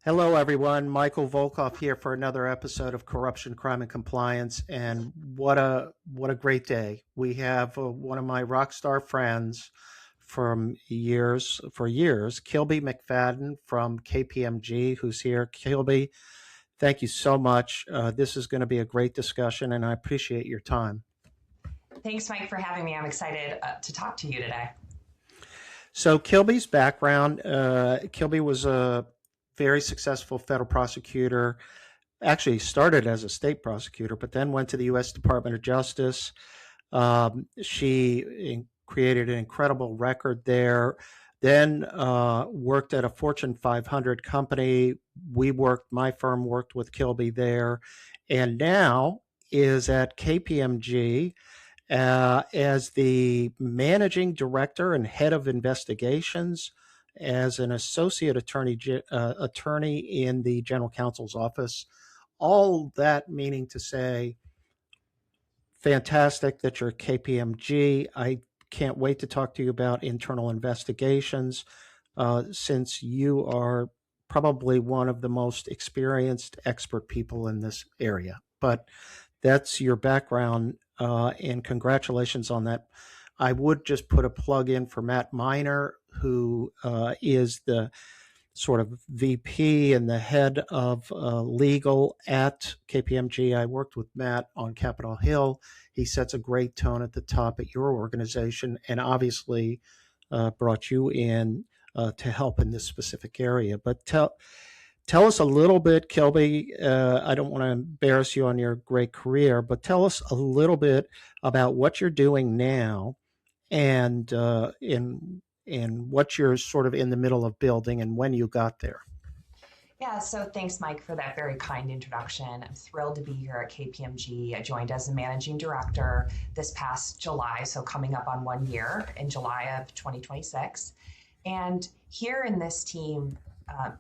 Hello, everyone. Michael Volkov here for another episode of Corruption, Crime, and Compliance. And what a great day! We have one of my rock star friends for years, Kilby Macfadden from KPMG, who's here. Kilby, thank you so much. This is going to be a great discussion, and I appreciate your time. Thanks, Mike, for having me. I'm excited to talk to you today. So Kilby's background: Kilby was a very successful federal prosecutor. Actually started as a state prosecutor, but then went to the U.S. Department of Justice. She created an incredible record there. Then worked at a Fortune 500 company. My firm worked with Kilby there, and now is at KPMG as the managing director and head of investigations, as an associate attorney in the general counsel's office. All that meaning to say, fantastic that you're KPMG. I can't wait to talk to you about internal investigations, since you are probably one of the most experienced expert people in this area. But that's your background, and congratulations on that. I would just put a plug in for Matt Miner, who is the sort of VP and the head of legal at KPMG. I worked with Matt on Capitol Hill. He sets a great tone at the top at your organization, and obviously brought you in to help in this specific area. But tell us a little bit, Kilby. I don't want to embarrass you on your great career, but tell us a little bit about what you're doing now, and what you're sort of in the middle of building and when you got there. Yeah, so thanks, Mike, for that very kind introduction. I'm thrilled to be here at KPMG. I joined as a managing director this past July, so coming up on 1 year in July of 2026. And here in this team,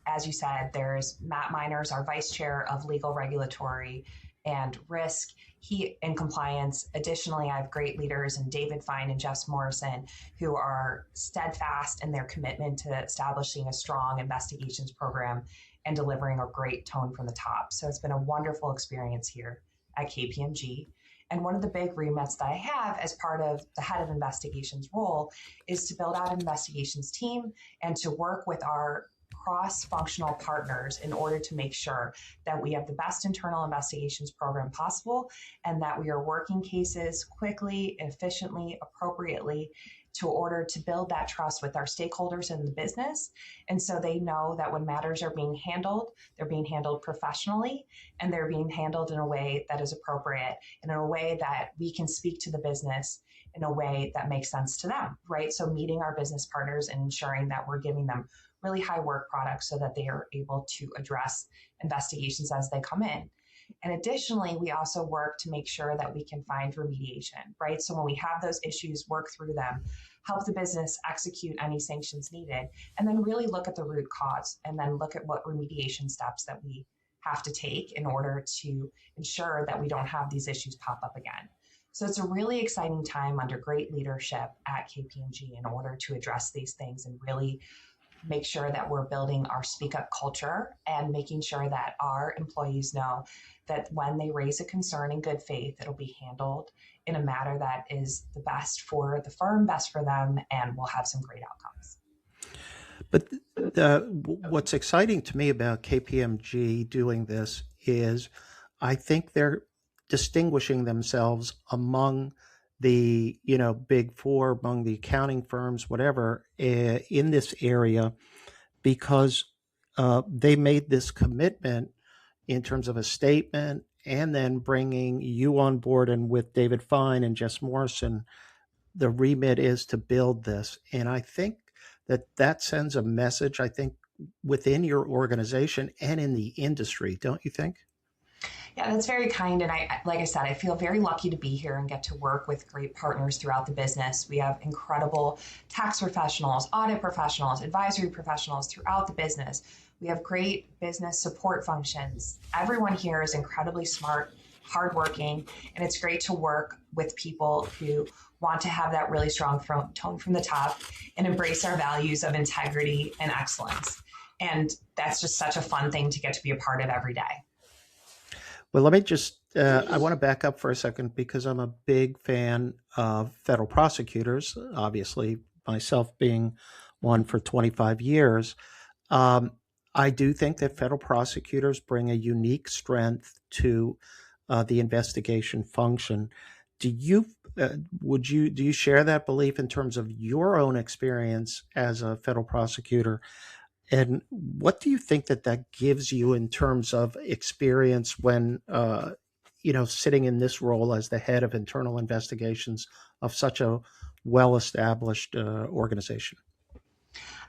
as you said, there's Matt Miners, our vice chair of legal, regulatory, and risk. He in compliance. Additionally, I have great leaders in David Fine and Jess Morrison, who are steadfast in their commitment to establishing a strong investigations program and delivering a great tone from the top. So it's been a wonderful experience here at KPMG. And one of the big remits that I have as part of the head of investigations role is to build out an investigations team and to work with our cross-functional partners in order to make sure that we have the best internal investigations program possible and that we are working cases quickly, efficiently, appropriately to order to build that trust with our stakeholders in the business. And so they know that when matters are being handled, they're being handled professionally and they're being handled in a way that is appropriate and in a way that we can speak to the business in a way that makes sense to them, right? So meeting our business partners and ensuring that we're giving them really high work products so that they are able to address investigations as they come in. And additionally, we also work to make sure that we can find remediation, right? So when we have those issues, work through them, help the business execute any sanctions needed, and then really look at the root cause and then look at what remediation steps that we have to take in order to ensure that we don't have these issues pop up again. So it's a really exciting time under great leadership at KPMG in order to address these things and really make sure that we're building our speak up culture and making sure that our employees know that when they raise a concern in good faith, it'll be handled in a manner that is the best for the firm, best for them, and we'll have some great outcomes. But what's exciting to me about KPMG doing this is I think they're distinguishing themselves among the big four, among the accounting firms, whatever, in this area, because they made this commitment in terms of a statement, and then bringing you on board, and with David Fine and Jess Morrison, the remit is to build this. And I think that sends a message, I think, within your organization and in the industry, don't you think? Yeah, that's very kind. And like I said, I feel very lucky to be here and get to work with great partners throughout the business. We have incredible tax professionals, audit professionals, advisory professionals throughout the business. We have great business support functions. Everyone here is incredibly smart, hardworking, and it's great to work with people who want to have that really strong tone from the top and embrace our values of integrity and excellence. And that's just such a fun thing to get to be a part of every day. Well, let me just, I want to back up for a second because I'm a big fan of federal prosecutors, obviously, myself being one for 25 years. Um, I do think that federal prosecutors bring a unique strength to the investigation function. Do you do you share that belief in terms of your own experience as a federal prosecutor? And what do you think that that gives you in terms of experience when, sitting in this role as the head of internal investigations of such a well-established organization?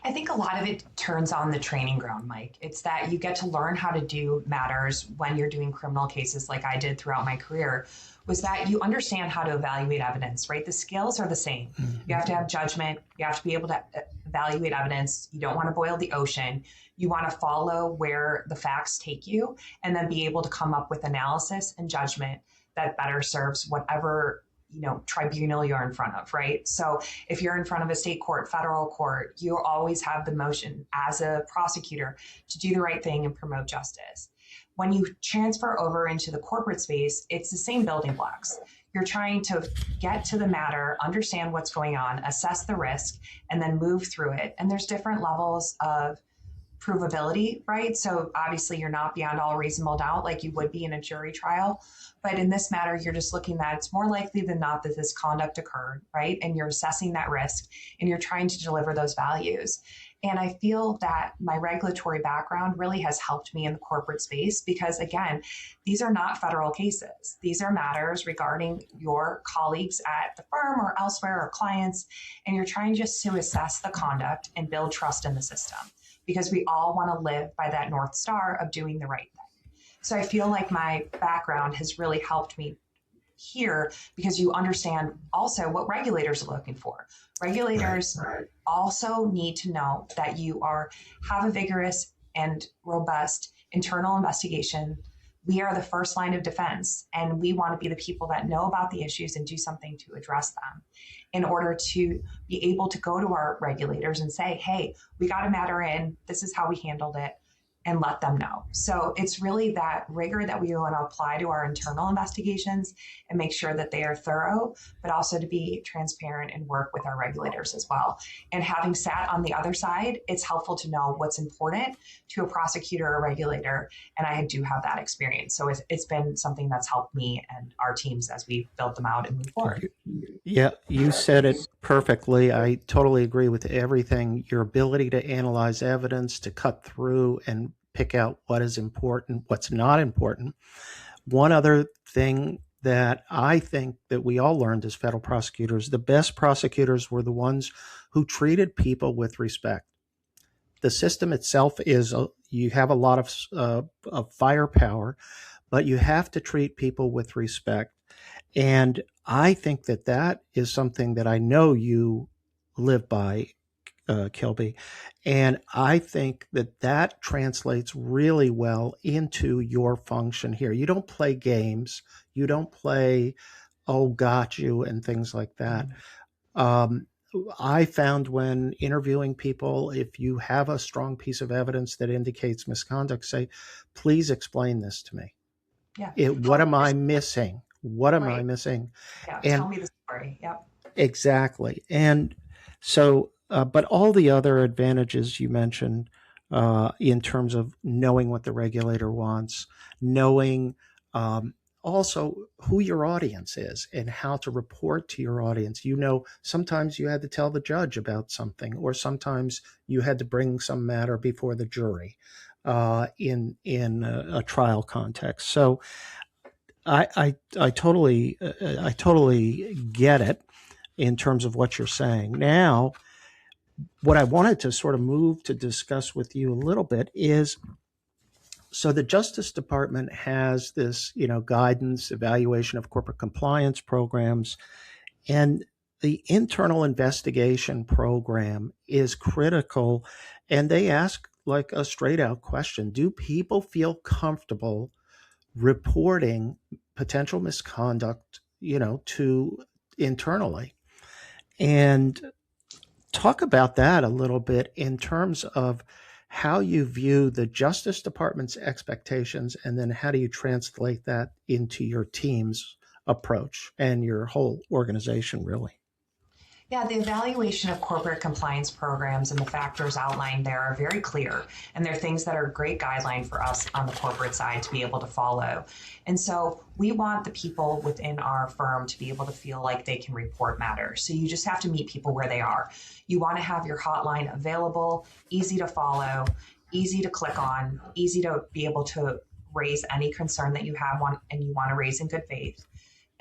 I think a lot of it turns on the training ground, Mike. It's that you get to learn how to do matters when you're doing criminal cases like I did throughout my career, was that you understand how to evaluate evidence, right? The skills are the same. You have to have judgment. You have to be able to evaluate evidence. You don't want to boil the ocean. You want to follow where the facts take you and then be able to come up with analysis and judgment that better serves whatever tribunal you're in front of, right? So if you're in front of a state court, federal court, you always have the motion as a prosecutor to do the right thing and promote justice. When you transfer over into the corporate space, it's the same building blocks. You're trying to get to the matter, understand what's going on, assess the risk, and then move through it. And there's different levels of provability, right? So obviously you're not beyond all reasonable doubt like you would be in a jury trial. But in this matter, you're just looking that it's more likely than not that this conduct occurred, right? And you're assessing that risk and you're trying to deliver those values. And I feel that my regulatory background really has helped me in the corporate space because, again, these are not federal cases. These are matters regarding your colleagues at the firm or elsewhere or clients. And you're trying just to assess the conduct and build trust in the system because we all want to live by that North Star of doing the right thing. So I feel like my background has really helped me here because you understand also what regulators are looking for. Regulators also need to know that you have a vigorous and robust internal investigation. We are the first line of defense, and we want to be the people that know about the issues and do something to address them in order to be able to go to our regulators and say, hey, we got a matter in, this is how we handled it, and let them know. So it's really that rigor that we want to apply to our internal investigations and make sure that they are thorough, but also to be transparent and work with our regulators as well. And having sat on the other side, it's helpful to know what's important to a prosecutor or regulator. And I do have that experience. So it's been something that's helped me and our teams as we build them out and move forward. Yeah, you said it perfectly. I totally agree with everything. Your ability to analyze evidence, to cut through and pick out what is important, what's not important. One other thing that I think that we all learned as federal prosecutors, the best prosecutors were the ones who treated people with respect. The system itself you have a lot of firepower, but you have to treat people with respect. And I think that that is something that I know you live by, Kilby. And I think that that translates really well into your function here. You don't play games, you don't play, oh, got you, and things like that. Um, I found when interviewing people, if you have a strong piece of evidence that indicates misconduct, say, please explain this to me. Yeah. What am I missing? What am I Right. missing? Yeah. And Tell me the story. Yep. exactly. And so, but all the other advantages you mentioned in terms of knowing what the regulator wants, knowing also who your audience is and how to report to your audience. Sometimes you had to tell the judge about something, or sometimes you had to bring some matter before the jury in a trial context. So I totally get it in terms of what you're saying. Now, what I wanted to sort of move to discuss with you a little bit is, so the Justice Department has this, guidance, evaluation of corporate compliance programs, and the internal investigation program is critical. And they ask like a straight out question: do people feel comfortable reporting potential misconduct, to internally? And talk about that a little bit in terms of how you view the Justice Department's expectations, and then how do you translate that into your team's approach and your whole organization, really? Yeah, the evaluation of corporate compliance programs and the factors outlined there are very clear. And they're things that are a great guideline for us on the corporate side to be able to follow. And so we want the people within our firm to be able to feel like they can report matters. So you just have to meet people where they are. You want to have your hotline available, easy to follow, easy to click on, easy to be able to raise any concern that you have and you want to raise in good faith.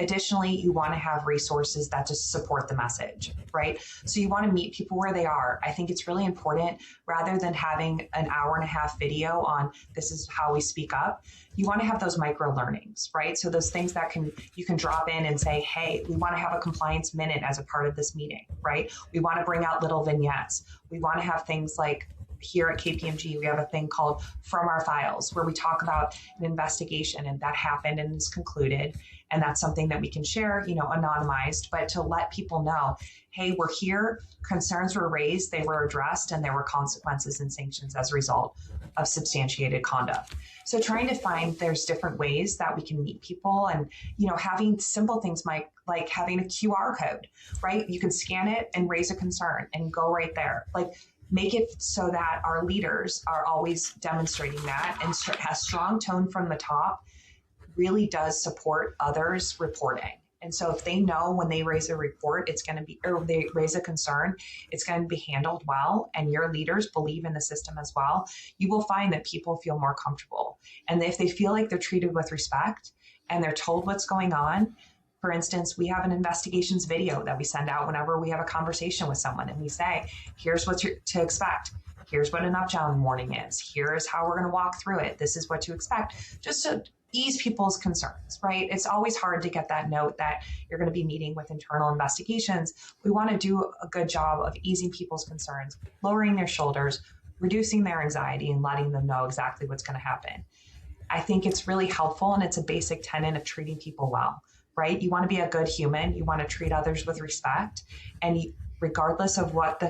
Additionally, you want to have resources that just support the message, right? So you want to meet people where they are. I think it's really important rather than having an hour and a half video on this is how we speak up. You want to have those micro learnings, right? So those things that you can drop in and say, hey, we want to have a compliance minute as a part of this meeting, right? We want to bring out little vignettes. We want to have things like here at KPMG, we have a thing called From Our Files, where we talk about an investigation and that happened and is concluded. And that's something that we can share, anonymized, but to let people know, hey, we're here, concerns were raised, they were addressed, and there were consequences and sanctions as a result of substantiated conduct. So trying to find there's different ways that we can meet people and, having simple things like having a QR code, right? You can scan it and raise a concern and go right there. Like, make it so that our leaders are always demonstrating that and has strong tone from the top really does support others reporting. And so if they know when they raise a report, or they raise a concern, it's going to be handled well, and your leaders believe in the system as well, you will find that people feel more comfortable. And if they feel like they're treated with respect and they're told what's going on, for instance, we have an investigations video that we send out whenever we have a conversation with someone, and we say, here's what to expect. Here's what an up-down warning is. Here's how we're going to walk through it. This is what to expect, just to ease people's concerns, right? It's always hard to get that note that you're going to be meeting with internal investigations. We want to do a good job of easing people's concerns, lowering their shoulders, reducing their anxiety, and letting them know exactly what's going to happen. I think it's really helpful, and it's a basic tenet of treating people well, right? You want to be a good human. You want to treat others with respect. And regardless of what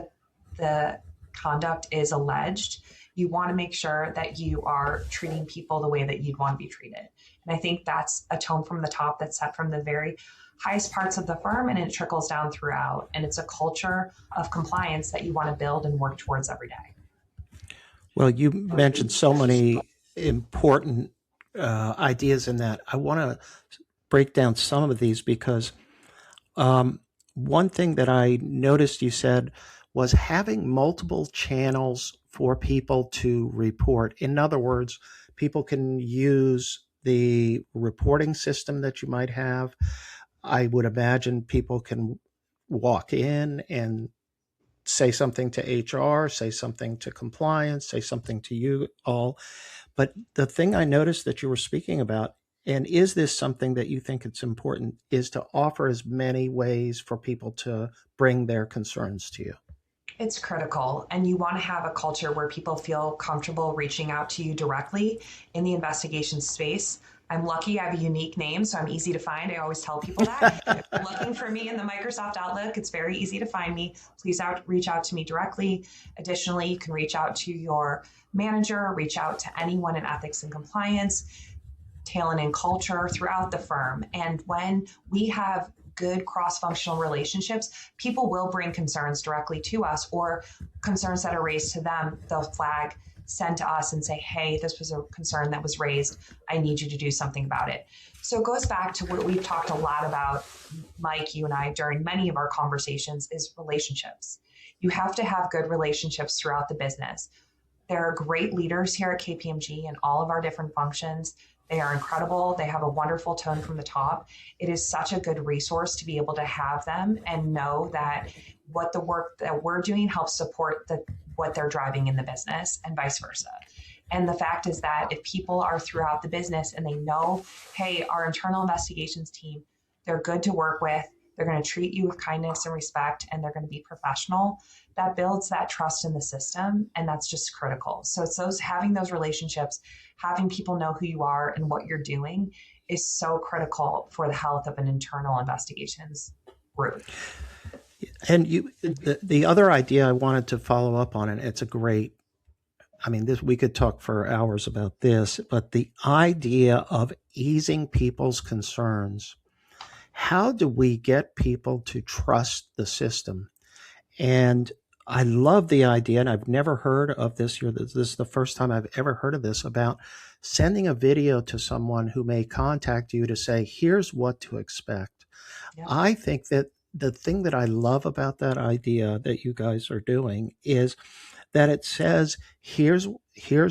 the conduct is alleged, you want to make sure that you are treating people the way that you'd want to be treated. And I think that's a tone from the top that's set from the very highest parts of the firm, and it trickles down throughout. And it's a culture of compliance that you want to build and work towards every day. Well, you mentioned so many important ideas in that. I want to break down some of these because one thing that I noticed you said was having multiple channels for people to report. In other words, people can use the reporting system that you might have. I would imagine people can walk in and say something to HR, say something to compliance, say something to you all. But the thing I noticed that you were speaking about, and is this something that you think it's important, is to offer as many ways for people to bring their concerns to you. It's critical. And you want to have a culture where people feel comfortable reaching out to you directly in the investigation space. I'm lucky I have a unique name, so I'm easy to find. I always tell people that. If you're looking for me in the Microsoft Outlook, it's very easy to find me. Please reach out to me directly. Additionally, you can reach out to your manager, reach out to anyone in ethics and compliance, talent and culture throughout the firm. And when we have good cross-functional relationships, people will bring concerns directly to us, or concerns that are raised to them, they'll flag, send to us and say, hey, this was a concern that was raised. I need you to do something about it. So it goes back to what we've talked a lot about, Mike, you and I, during many of our conversations, is relationships. You have to have good relationships throughout the business. There are great leaders here at KPMG in all of our different functions. They are incredible. They have a wonderful tone from the top. It is such a good resource to be able to have them and know that what the work that we're doing helps support what they're driving in the business, and vice versa. And the fact is that if people are throughout the business and they know, hey, our internal investigations team, they're good to work with, they're going to treat you with kindness and respect, and they're going to be professional, that builds that trust in the system, and that's just critical. So it's having those relationships, having people know who you are and what you're doing is so critical for the health of an internal investigations group. And the other idea I wanted to follow up on, and it's a great I mean, this we could talk for hours about this, but the idea of easing people's concerns. How do we get people to trust the system? And I love the idea, and I've never heard of this here. This is the first time I've ever heard of this about sending a video to someone who may contact you to say, here's what to expect. Yep. I think that the thing that I love about that idea that you guys are doing is that it says, here's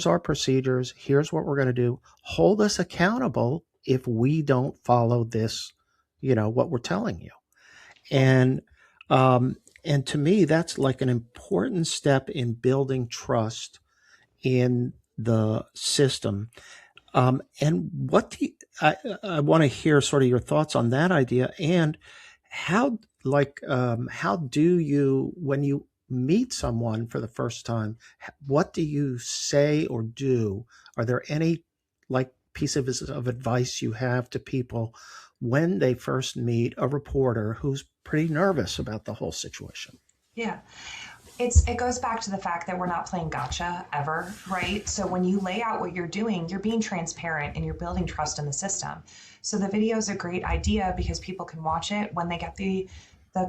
our procedures, here's what we're going to do. Hold us accountable if we don't follow this, what we're telling you. And and to me, that's like an important step in building trust in the system. And what do you, I want to hear sort of your thoughts on that idea, and how how do you, when you meet someone for the first time, what do you say or do? Are there any like pieces of advice you have to people when they first meet a reporter who's pretty nervous about the whole situation? Yeah. It goes back to the fact that we're not playing gotcha ever, right? So when you lay out what you're doing, you're being transparent and you're building trust in the system. So the video is a great idea because people can watch it when they get the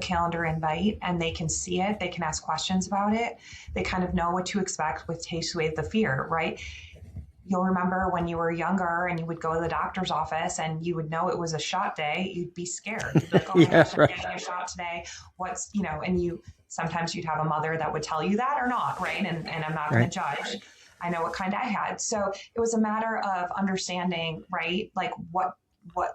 calendar invite and they can see it, they can ask questions about it. They kind of know what to expect, with takes away the fear, right? You'll remember when you were younger and you would go to the doctor's office and you would know it was a shot day, you'd be scared. You'd be like, oh my Yeah, gosh, I'm right, getting a shot today. And you sometimes you'd have a mother that would tell you that or not, right? And I'm not going right, to judge. I know what kind I had. So it was a matter of understanding, right? Like what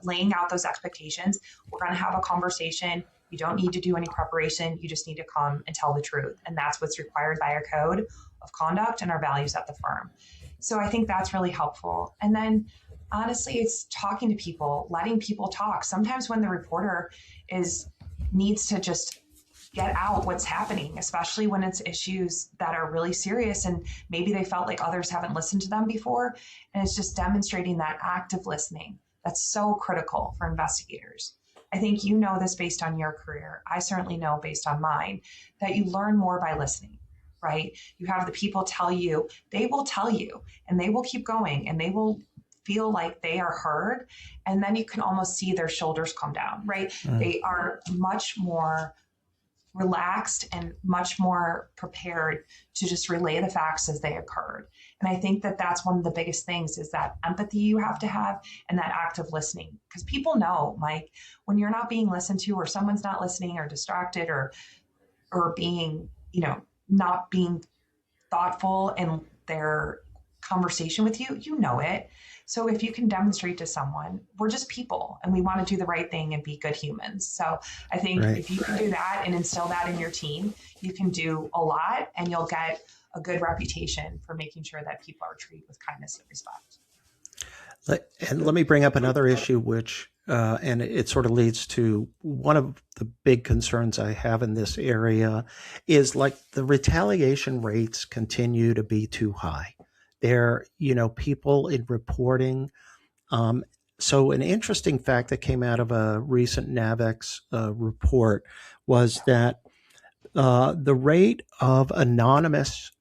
laying out those expectations. We're going to have a conversation. You don't need to do any preparation. You just need to come and tell the truth. And that's what's required by our code of conduct and our values at the firm. So I think that's really helpful. And then honestly, it's talking to people, letting people talk. Sometimes when the reporter is needs to just get out what's happening, especially when it's issues that are really serious and maybe they felt like others haven't listened to them before. And it's just demonstrating that active listening. That's so critical for investigators. I think you know this based on your career. I certainly know based on mine that you learn more by listening, right? You have the people they will tell you, and they will keep going, and they will feel like they are heard. And then you can almost see their shoulders come down, right? mm, They are much more relaxed and much more prepared to just relay the facts as they occurred. And I think that that's one of the biggest things is that empathy you have to have and that active listening. Because people know, Mike, when you're not being listened to or someone's not listening or distracted or being, not being thoughtful in their conversation with you, you know it. So if you can demonstrate to someone, we're just people and we want to do the right thing and be good humans. So I think right. if you can do that and instill that in your team, you can do a lot and you'll get a good reputation for making sure that people are treated with kindness and respect. And let me bring up another issue, which, and it sort of leads to one of the big concerns I have in this area is like the retaliation rates continue to be too high. There, people in reporting. Um, so an interesting fact that came out of a recent NAVEX report was that the rate of anonymous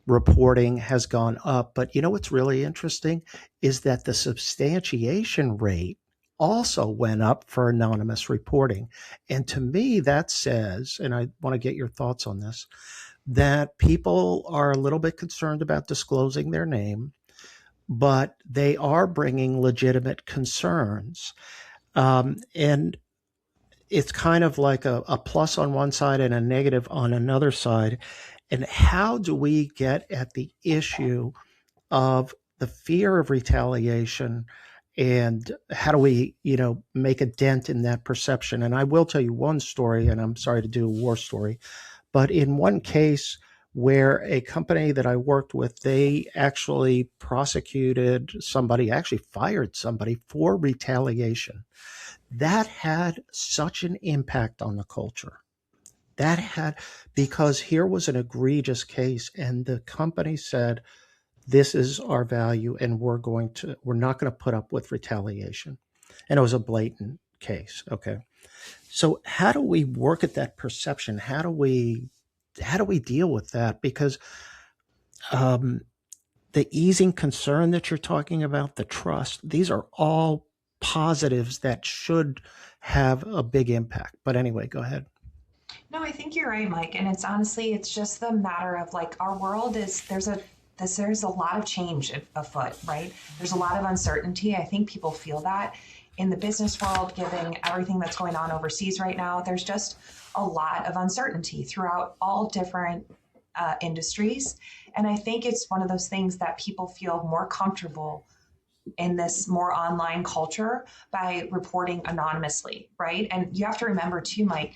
reporting has gone up. But what's really interesting is that the substantiation rate also went up for anonymous reporting. And to me, that says, and I want to get your thoughts on this, that people are a little bit concerned about disclosing their name, but they are bringing legitimate concerns. And it's kind of like a plus on one side and a negative on another side. And how do we get at the issue of the fear of retaliation, and how do we make a dent in that perception? And I will tell you one story, and I'm sorry to do a war story, but in one case where a company that I worked with, they actually prosecuted somebody, actually fired somebody for retaliation. That had such an impact on the culture. That had, because here was an egregious case, and the company said, this is our value, and we're not going to put up with retaliation. And it was a blatant case. Okay. So how do we work at that perception? How do we deal with that? Because um, the easing concern that you're talking about, the trust, these are all positives that should have a big impact. But anyway, go ahead. No, I think you're right, Mike. And it's honestly, it's just the matter of like our world is there's a lot of change afoot, right? There's a lot of uncertainty. I think people feel that in the business world, given everything that's going on overseas right now. There's just a lot of uncertainty throughout all different industries. And I think it's one of those things that people feel more comfortable in this more online culture by reporting anonymously, right? And you have to remember too, Mike,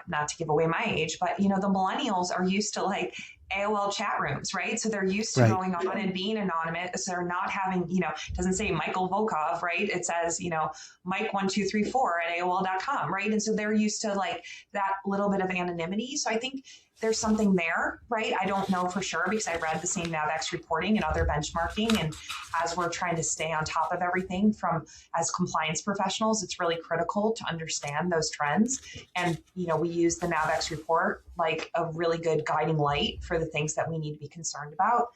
not to give away my age, but the millennials are used to like AOL chat rooms, right? So they're used to Right. going on and being anonymous. They're not having, it doesn't say Michael Volkov, right? It says, Mike1234 at AOL.com, right? And so they're used to like that little bit of anonymity. So I think there's something there, right? I don't know for sure because I read the same NAVX reporting and other benchmarking. And as we're trying to stay on top of everything from as compliance professionals, it's really critical to understand those trends. And, we use the NAVX report like a really good guiding light for the things that we need to be concerned about.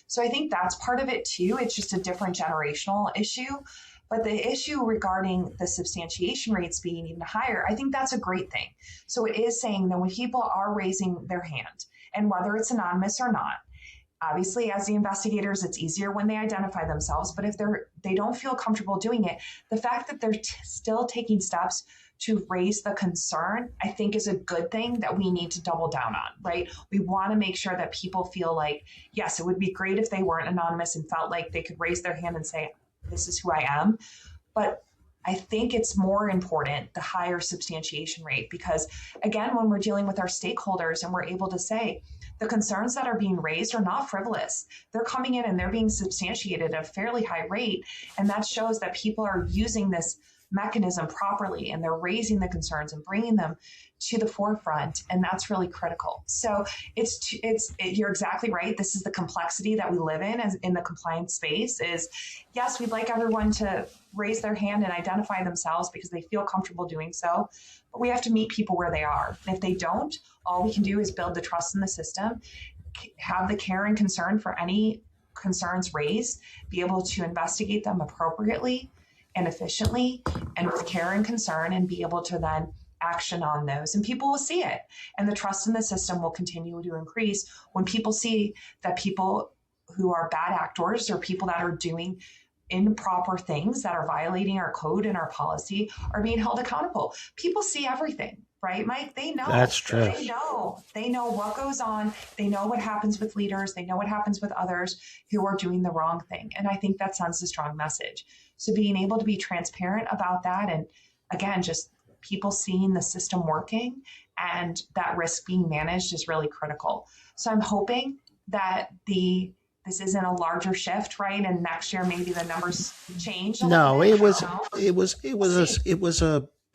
So I think that's part of it too. It's just a different generational issue. But the issue regarding the substantiation rates being even higher, I think that's a great thing. So it is saying that when people are raising their hand, and whether it's anonymous or not, obviously as the investigators, it's easier when they identify themselves. But if they don't feel comfortable doing it, the fact that they're still taking steps to raise the concern, I think is a good thing that we need to double down on, right? We want to make sure that people feel like, yes, it would be great if they weren't anonymous and felt like they could raise their hand and say, this is who I am. But I think it's more important, the higher substantiation rate, because again, when we're dealing with our stakeholders and we're able to say the concerns that are being raised are not frivolous, they're coming in and they're being substantiated at a fairly high rate. And that shows that people are using this mechanism properly and they're raising the concerns and bringing them to the forefront, and that's really critical. So you're exactly right. This is the complexity that we live in as in the compliance space. Is yes, we'd like everyone to raise their hand and identify themselves because they feel comfortable doing so, but we have to meet people where they are. And if they don't, all we can do is build the trust in the system, have the care and concern for any concerns raised, be able to investigate them appropriately and efficiently and with care and concern, and be able to then action on those, and people will see it, and the trust in the system will continue to increase when people see that people who are bad actors or people that are doing improper things that are violating our code and our policy are being held accountable. People see everything, right, Mike? They know. That's true. They know what goes on. They know what happens with leaders. They know what happens with others who are doing the wrong thing. And I think that sends a strong message. So being able to be transparent about that, and again, just people seeing the system working and that risk being managed is really critical. So I'm hoping that this isn't a larger shift, right? And next year maybe the numbers change a little No, bit.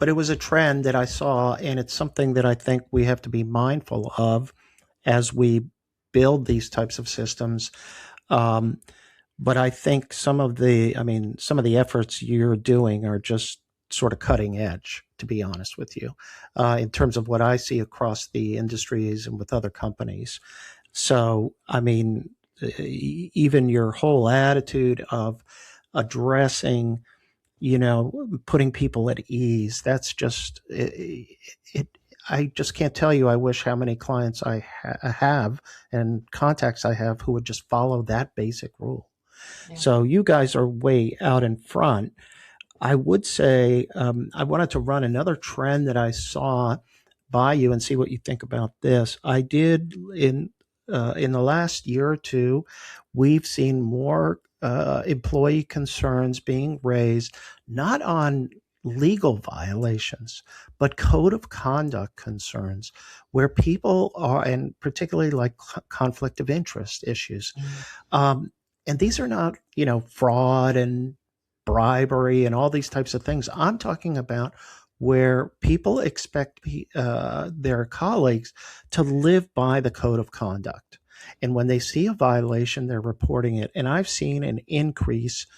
but it was a trend that I saw, and it's something that I think we have to be mindful of as we build these types of systems. Um, but I think some of the efforts you're doing are just sort of cutting edge, to be honest with you, in terms of what I see across the industries and with other companies. So, even your whole attitude of addressing, putting people at ease, that's just it. I just can't tell you. I wish how many clients I have and contacts I have who would just follow that basic rule. Yeah. So you guys are way out in front. I would say I wanted to run another trend that I saw by you and see what you think about this. I did in the last year or two, we've seen more employee concerns being raised, not on legal violations, but code of conduct concerns, where people are, and particularly like conflict of interest issues. Um, and these are not, fraud and bribery and all these types of things. I'm talking about where people expect their colleagues to live by the code of conduct. And when they see a violation, they're reporting it. And I've seen an increase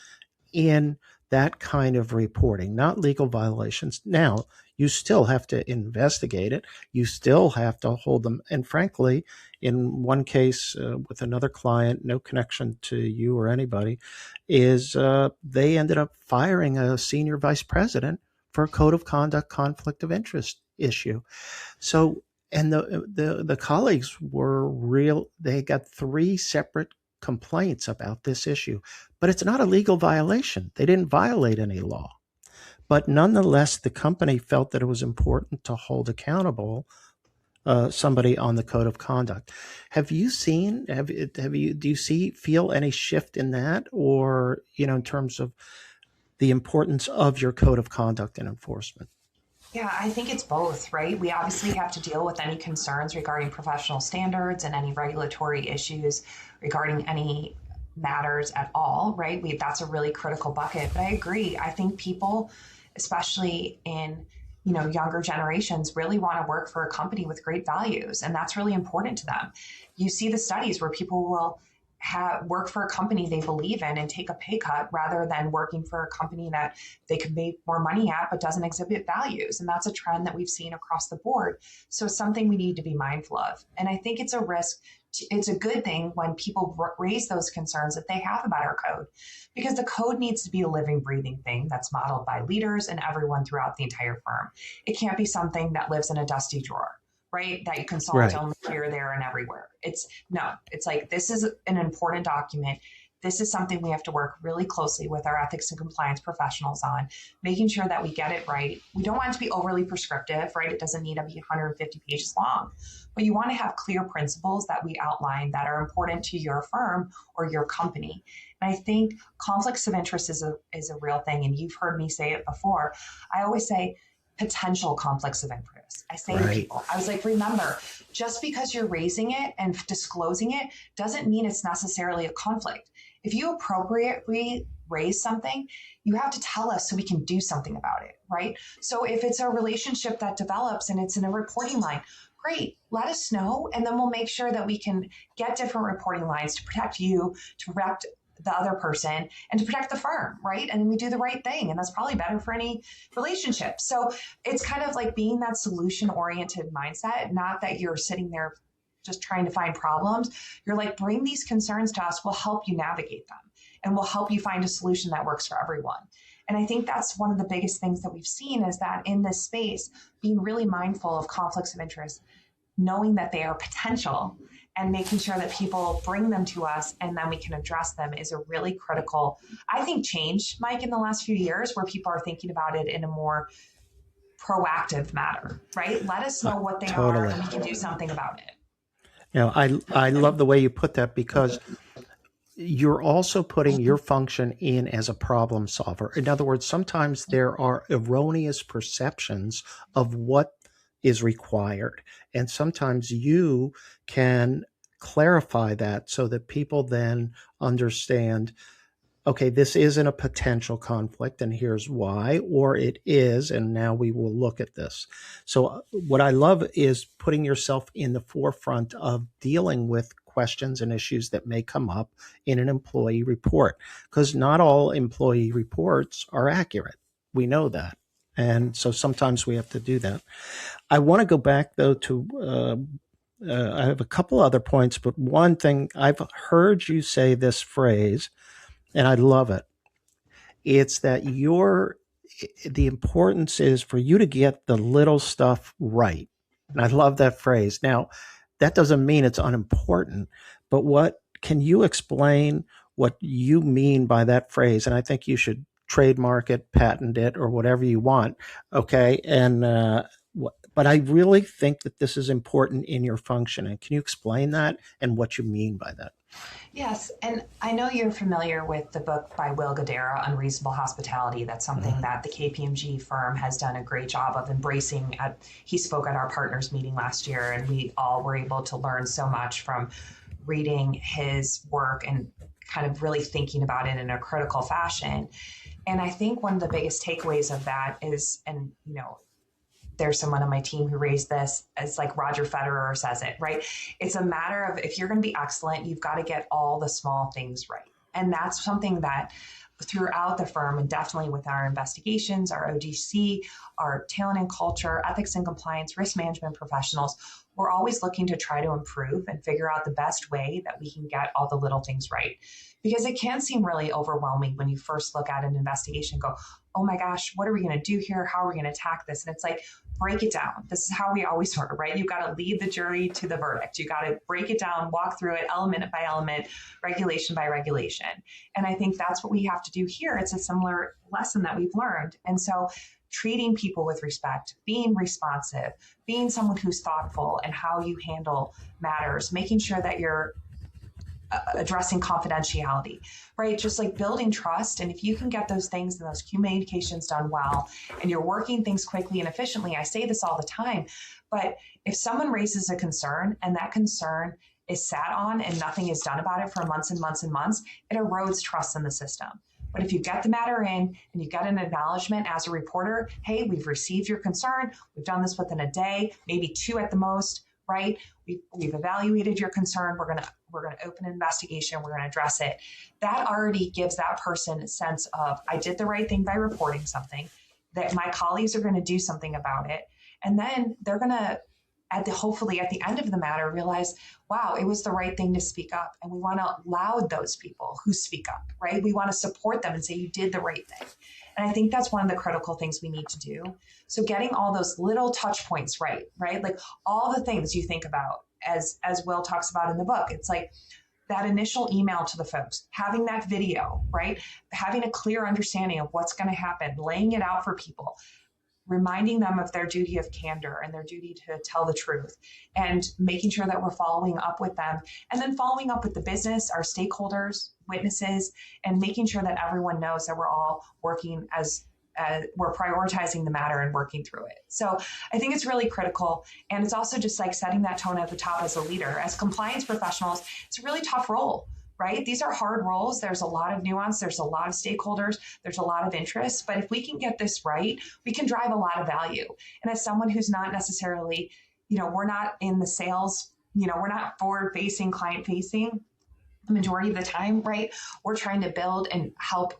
in that kind of reporting, not legal violations. Now, You still have to investigate it. You still have to hold them. And frankly, in one case with another client, no connection to you or anybody, is they ended up firing a senior vice president for a code of conduct conflict of interest issue. So, and the colleagues were real. They got three separate complaints about this issue, but it's not a legal violation. They didn't violate any law. But nonetheless, the company felt that it was important to hold accountable somebody on the code of conduct. Have you seen? Have you? Do you feel any shift in that, or in terms of the importance of your code of conduct and enforcement? Yeah, I think it's both, right? We obviously have to deal with any concerns regarding professional standards and any regulatory issues regarding any matters at all, right? That's a really critical bucket. But I agree. I think people, especially in younger generations, really want to work for a company with great values, and that's really important to them. You see the studies where people will work for a company they believe in and take a pay cut rather than working for a company that they could make more money at but doesn't exhibit values. And that's a trend that we've seen across the board. So it's something we need to be mindful of. And I think it's a risk. It's a good thing when people raise those concerns that they have about our code, because the code needs to be a living, breathing thing that's modeled by leaders and everyone throughout the entire firm. It can't be something that lives in a dusty drawer, right? That you consult Right. only here, there, and everywhere. It's like, this is an important document. This is something we have to work really closely with our ethics and compliance professionals on, making sure that we get it right. We don't want it to be overly prescriptive, right? It doesn't need to be 150 pages long, but you want to have clear principles that we outline that are important to your firm or your company. And I think conflicts of interest is a real thing. And you've heard me say it before. I always say, potential conflicts of interest. I say to Right. people, I was like, remember, just because you're raising it and disclosing it doesn't mean it's necessarily a conflict. If you appropriately raise something, you have to tell us so we can do something about it, right? So if it's a relationship that develops and it's in a reporting line, great, let us know, and then we'll make sure that we can get different reporting lines to protect you, to protect the other person, and to protect the firm, right? And we do the right thing, and that's probably better for any relationship. So it's kind of like being that solution oriented mindset, not that you're sitting there just trying to find problems. You're like, bring these concerns to us, we'll help you navigate them, and we'll help you find a solution that works for everyone. And I think that's one of the biggest things that we've seen, is that in this space, being really mindful of conflicts of interest, knowing that they are potential, and making sure that people bring them to us and then we can address them, is a really critical, I think, change, Mike, in the last few years, where people are thinking about it in a more proactive manner, right? Let us know what they are Totally. and we can do something about it. I love the way you put that, because you're also putting your function in as a problem solver. In other words, sometimes there are erroneous perceptions of what is required. And sometimes you can clarify that so that people then understand, okay, this isn't a potential conflict and here's why, or it is, and now we will look at this. So, what I love is putting yourself in the forefront of dealing with questions and issues that may come up in an employee report, because not all employee reports are accurate. We know that. And so sometimes we have to do that. I want to go back, though, to I have a couple other points, but one thing I've heard you say this phrase, and I love it. It's that the importance is for you to get the little stuff right. And I love that phrase. Now, that doesn't mean it's unimportant, but what can you explain what you mean by that phrase? And I think you should trademark it, patent it, or whatever you want. Okay. And, but I really think that this is important in your function. And can you explain that and what you mean by that? Yes, and I know you're familiar with the book by Will Guidara, Unreasonable Hospitality. That's something Mhm. that the KPMG firm has done a great job of embracing. He spoke at our partners meeting last year, and we all were able to learn so much from reading his work and kind of really thinking about it in a critical fashion. And I think one of the biggest takeaways of that is, and there's someone on my team who raised this, as like Roger Federer says it, right? It's a matter of, if you're going to be excellent, you've got to get all the small things right. And that's something that throughout the firm, and definitely with our investigations, our ODC, our talent and culture, ethics and compliance, risk management professionals, we're always looking to try to improve and figure out the best way that we can get all the little things right. Because it can seem really overwhelming when you first look at an investigation and go, oh my gosh, what are we going to do here? How are we going to attack this? And it's like, break it down. This is how we always work, right? You've got to lead the jury to the verdict. You got to break it down, walk through it element by element, regulation by regulation. And I think that's what we have to do here. It's a similar lesson that we've learned. And so treating people with respect, being responsive, being someone who's thoughtful and how you handle matters, making sure that you're addressing confidentiality, right? Just like building trust. And if you can get those things and those communications done well, and you're working things quickly and efficiently, I say this all the time, but if someone raises a concern and that concern is sat on and nothing is done about it for months and months and months, it erodes trust in the system. But if you get the matter in and you get an acknowledgement as a reporter, hey, we've received your concern, we've done this within a day, maybe 2 at the most, right? We've evaluated your concern. We're gonna open an investigation. We're gonna address it. That already gives that person a sense of, I did the right thing by reporting something, that my colleagues are gonna do something about it. And then they're gonna, hopefully at the end of the matter, realize, wow, it was the right thing to speak up. And we wanna laud those people who speak up, right? We wanna support them and say, you did the right thing. And I think that's one of the critical things we need to do. So getting all those little touch points right? Like all the things you think about, as Will talks about in the book, it's like that initial email to the folks, having that video, right? Having a clear understanding of what's going to happen, laying it out for people, reminding them of their duty of candor and their duty to tell the truth, and making sure that we're following up with them, and then following up with the business, our stakeholders, witnesses, and making sure that everyone knows that we're all working as we're prioritizing the matter and working through it. So I think it's really critical. And it's also just like setting that tone at the top as a leader. As compliance professionals, it's a really tough role, right? These are hard roles. There's a lot of nuance. There's a lot of stakeholders. There's a lot of interest. But if we can get this right, we can drive a lot of value. And as someone who's not necessarily, we're not in the sales, we're not forward facing, client facing the majority of the time, right? We're trying to build and help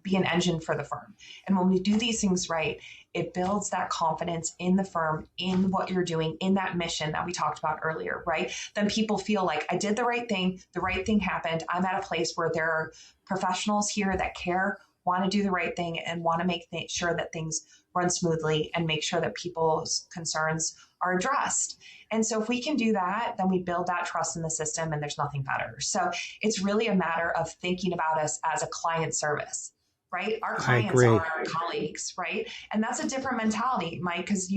be an engine for the firm. And when we do these things right, it builds that confidence in the firm, in what you're doing, in that mission that we talked about earlier, right? Then people feel like I did the right thing happened. I'm at a place where there are professionals here that care, want to do the right thing, and want to make sure that things run smoothly and make sure that people's concerns are addressed. And so if we can do that, then we build that trust in the system, and there's nothing better. So it's really a matter of thinking about us as a client service, right? Our clients are our colleagues, right? And that's a different mentality, Mike, because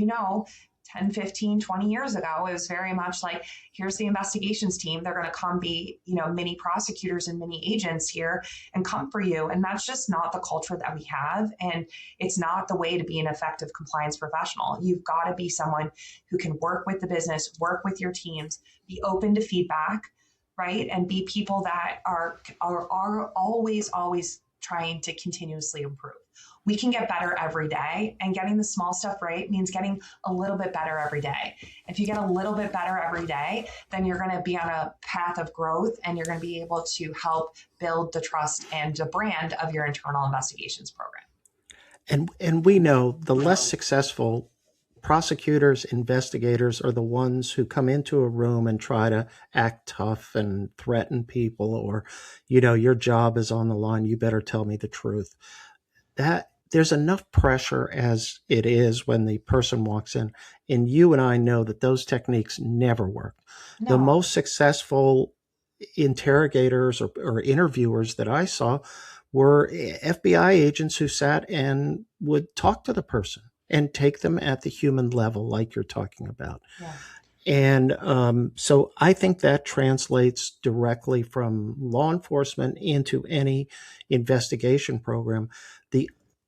10, 15, 20 years ago, it was very much like, here's the investigations team. They're going to come be, mini prosecutors and mini agents here and come for you. And that's just not the culture that we have. And it's not the way to be an effective compliance professional. You've got to be someone who can work with the business, work with your teams, be open to feedback, right? And be people that are always trying to continuously improve. We can get better every day, and getting the small stuff right means getting a little bit better every day. If you get a little bit better every day, then you're going to be on a path of growth, and you're going to be able to help build the trust and the brand of your internal investigations program. And we know the less successful prosecutors, investigators are the ones who come into a room and try to act tough and threaten people, or, your job is on the line, you better tell me the truth. That there's enough pressure as it is when the person walks in, and you and I know that those techniques never work. No. The most successful interrogators or interviewers that I saw were FBI agents who sat and would talk to the person and take them at the human level, like you're talking about. Yeah. And so I think that translates directly from law enforcement into any investigation program.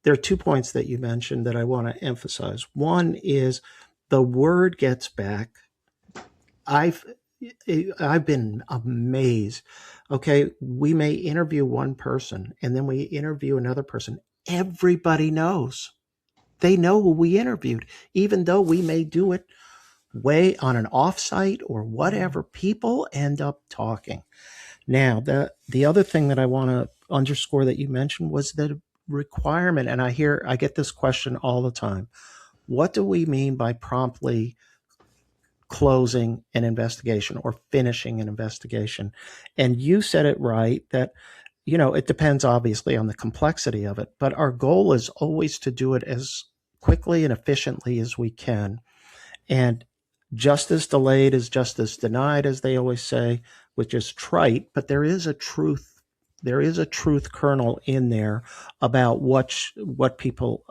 There are 2 points that you mentioned that I want to emphasize. One is the word gets back. I've been amazed. Okay, we may interview one person and then we interview another person. Everybody knows. They know who we interviewed, even though we may do it way on an offsite or whatever. People end up talking. Now, the other thing that I want to underscore that you mentioned was the requirement, and I get this question all the time. What do we mean by promptly closing an investigation or finishing an investigation? And you said it right that, it depends obviously on the complexity of it, but our goal is always to do it as quickly and efficiently as we can. And justice delayed is justice denied, as they always say, which is trite, but there is a truth. There is a truth kernel in there about what people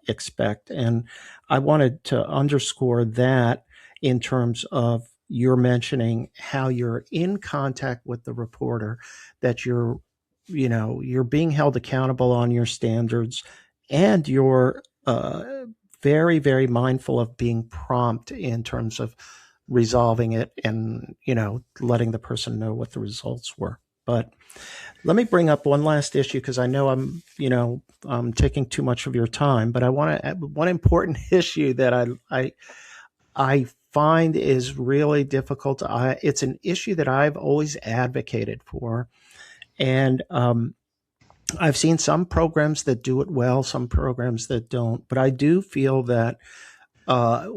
expect, and I wanted to underscore that in terms of you're mentioning how you're in contact with the reporter, that you're being held accountable on your standards, and you're very, very mindful of being prompt in terms of resolving it and, letting the person know what the results were. But let me bring up one last issue because I know I'm taking too much of your time, but I want to one important issue that I find is really difficult. It's an issue that I've always advocated for, and I've seen some programs that do it well, some programs that don't. But I do feel that uh,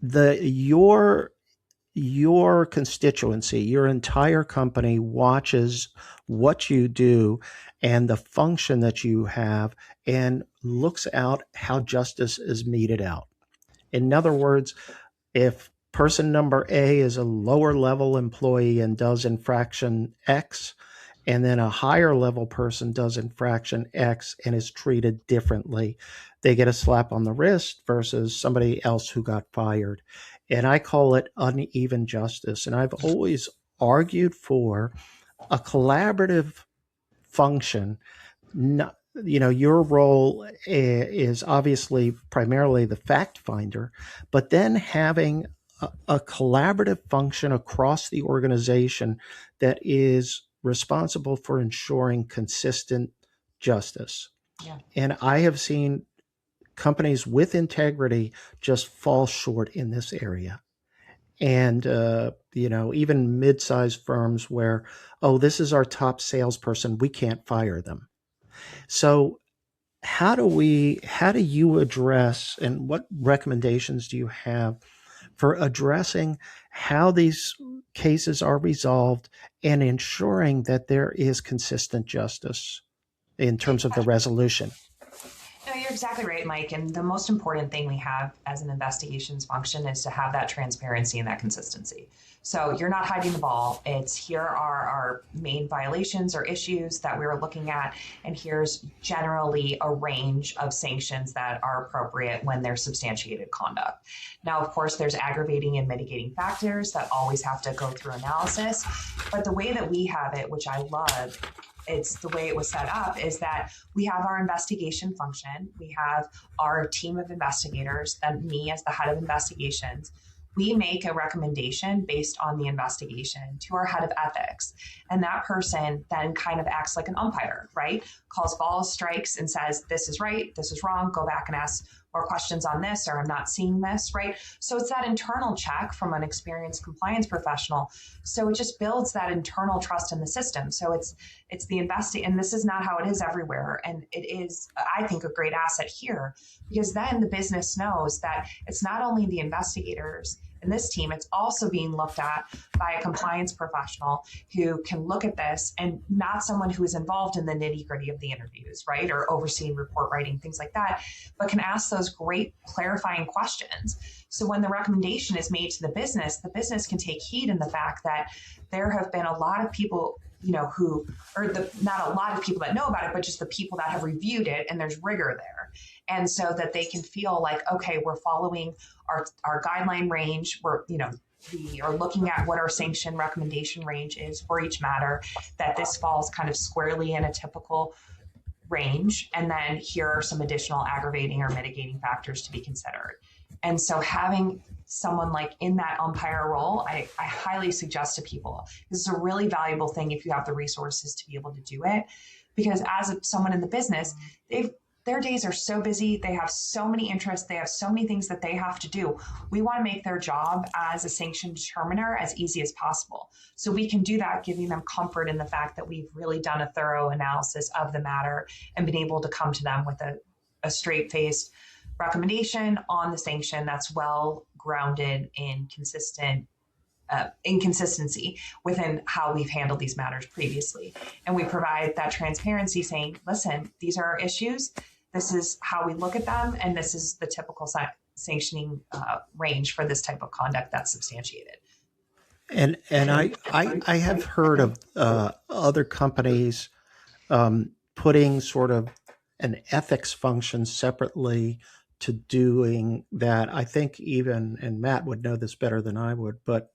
the your constituency, your entire company watches what you do and the function that you have, and looks out how justice is meted out. In other words, if person number A is a lower level employee and does infraction X, and then a higher level person does infraction X and is treated differently, they get a slap on the wrist versus somebody else who got fired. And I call it uneven justice. And I've always argued for a collaborative function. Not, your role is obviously primarily the fact finder, but then having a collaborative function across the organization that is responsible for ensuring consistent justice. Yeah. And I have seen companies with integrity just fall short in this area. And, even mid sized firms where, oh, this is our top salesperson, we can't fire them. So, how do you address, and what recommendations do you have for addressing how these cases are resolved and ensuring that there is consistent justice in terms of the resolution? No, you're exactly right, Mike. And the most important thing we have as an investigations function is to have that transparency and that consistency. So you're not hiding the ball. It's here are our main violations or issues that we were looking at, and here's generally a range of sanctions that are appropriate when there's substantiated conduct. Now, of course, there's aggravating and mitigating factors that always have to go through analysis, but the way that we have it, which I love, it's the way it was set up, is that we have our investigation function. We have our team of investigators, and me as the head of investigations. We make a recommendation based on the investigation to our head of ethics. And that person then kind of acts like an umpire, right? Calls balls, strikes, and says, this is right, this is wrong, go back and ask more questions on this, or I'm not seeing this, right? So it's that internal check from an experienced compliance professional. So it just builds that internal trust in the system. So it's the investing, and this is not how it is everywhere. And it is, I think, a great asset here, because then the business knows that it's not only the investigators in this team, it's also being looked at by a compliance professional who can look at this, and not someone who is involved in the nitty gritty of the interviews, right? Or overseeing report writing, things like that, but can ask those great clarifying questions. So when the recommendation is made to the business can take heed in the fact that there have been a lot of people, not a lot of people that know about it, but just the people that have reviewed it, and there's rigor there. And so that they can feel like, okay, we're following our guideline range. We are looking at what our sanction recommendation range is for each matter, that this falls kind of squarely in a typical range. And then here are some additional aggravating or mitigating factors to be considered. And so having someone like in that umpire role, I highly suggest to people, this is a really valuable thing if you have the resources to be able to do it. Because as someone in the business, their days are so busy. They have so many interests. They have so many things that they have to do. We want to make their job as a sanction determiner as easy as possible. So we can do that, giving them comfort in the fact that we've really done a thorough analysis of the matter and been able to come to them with a straight faced recommendation on the sanction that's well grounded in inconsistency within how we've handled these matters previously. And we provide that transparency saying, listen, these are our issues. This is how we look at them. And this is the typical sanctioning range for this type of conduct that's substantiated. And I have heard of other companies putting sort of an ethics function separately to doing that. I think even, and Matt would know this better than I would, but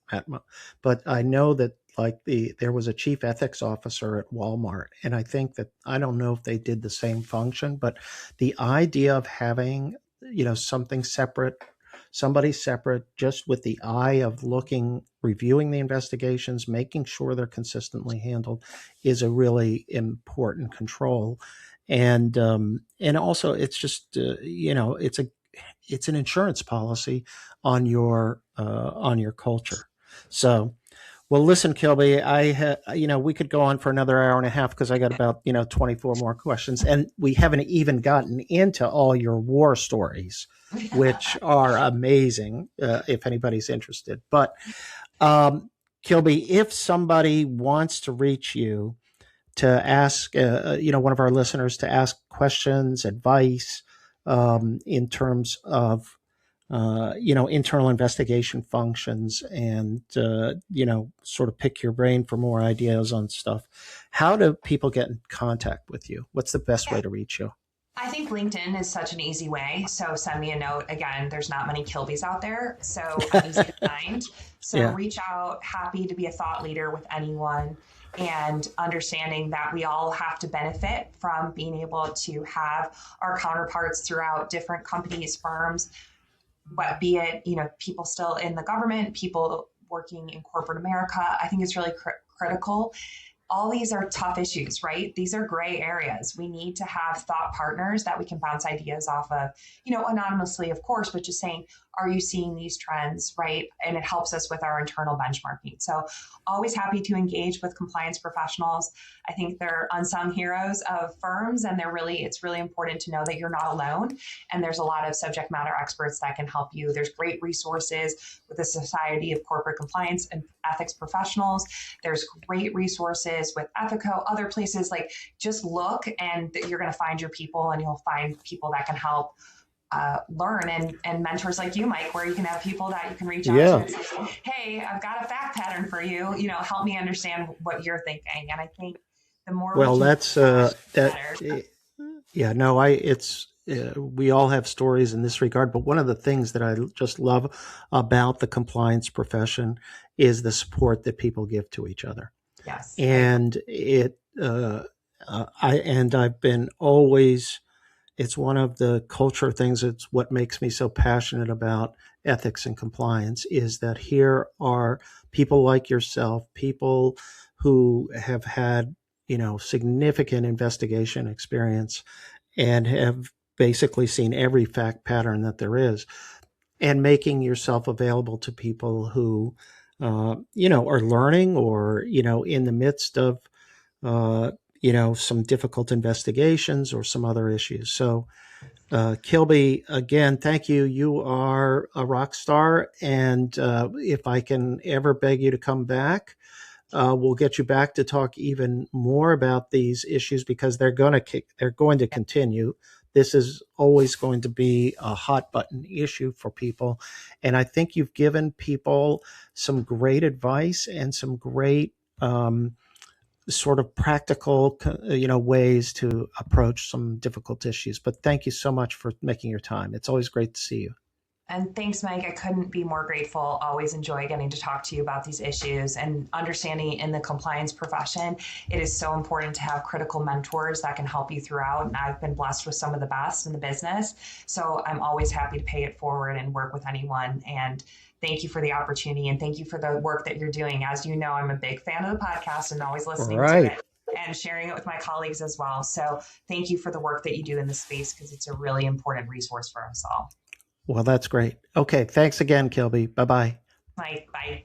I know that like there was a chief ethics officer at Walmart, and I think that, I don't know if they did the same function, but the idea of having, something separate, somebody separate, just with the eye of looking, reviewing the investigations, making sure they're consistently handled, is a really important control. And also it's just it's an insurance policy on your culture. So, well, listen, Kilby, we could go on for another hour and a half because I got about 24 more questions, and we haven't even gotten into all your war stories, which are amazing. If anybody's interested, but Kilby, if somebody wants to reach you to ask, one of our listeners to ask questions, advice, in terms of, internal investigation functions, and, sort of pick your brain for more ideas on stuff, how do people get in contact with you? What's the best way to reach you? I think LinkedIn is such an easy way. So send me a note. Again, there's not many Kilbys out there, so I'm easy to find. So Yeah. reach out, happy to be a thought leader with anyone, and understanding that we all have to benefit from being able to have our counterparts throughout different companies, firms, but be it, people still in the government, people working in corporate America. I think it's really critical. All these are tough issues, right? These are gray areas. We need to have thought partners that we can bounce ideas off of, anonymously, of course, but just saying, are you seeing these trends, right? And it helps us with our internal benchmarking. So always happy to engage with compliance professionals. I think they're unsung heroes of firms, and it's really important to know that you're not alone. And there's a lot of subject matter experts that can help you. There's great resources with the Society of Corporate Compliance and Ethics Professionals. There's great resources with Ethico, other places. Like, just look and you're going to find your people, and you'll find people that can help learn, and mentors like you, Mike, where you can have people that you can reach out to and say, hey, I've got a fact pattern for you, help me understand what you're thinking. And I think the more yeah, no, we all have stories in this regard, but one of the things that I just love about the compliance profession is the support that people give to each other. Yes. And I've been always, it's one of the culture things. It's what makes me so passionate about ethics and compliance, is that here are people like yourself, people who have had, significant investigation experience and have basically seen every fact pattern that there is, and making yourself available to people who, are learning, or, in the midst of, some difficult investigations or some other issues. So, Kilby, again, thank you. You are a rock star. And if I can ever beg you to come back, we'll get you back to talk even more about these issues, because they're going to continue. This is always going to be a hot button issue for people. And I think you've given people some great advice and some great sort of practical, ways to approach some difficult issues. But thank you so much for making your time. It's always great to see you. And thanks, Mike. I couldn't be more grateful. Always enjoy getting to talk to you about these issues, and understanding in the compliance profession, it is so important to have critical mentors that can help you throughout. And I've been blessed with some of the best in the business. So I'm always happy to pay it forward and work with anyone. And thank you for the opportunity, and thank you for the work that you're doing. As you know, I'm a big fan of the podcast and always listening to it. and sharing it with my colleagues as well. So thank you for the work that you do in this space because it's a really important resource for us all. Well, that's great. Okay. Thanks again, Kilby. Bye bye. Bye. Bye.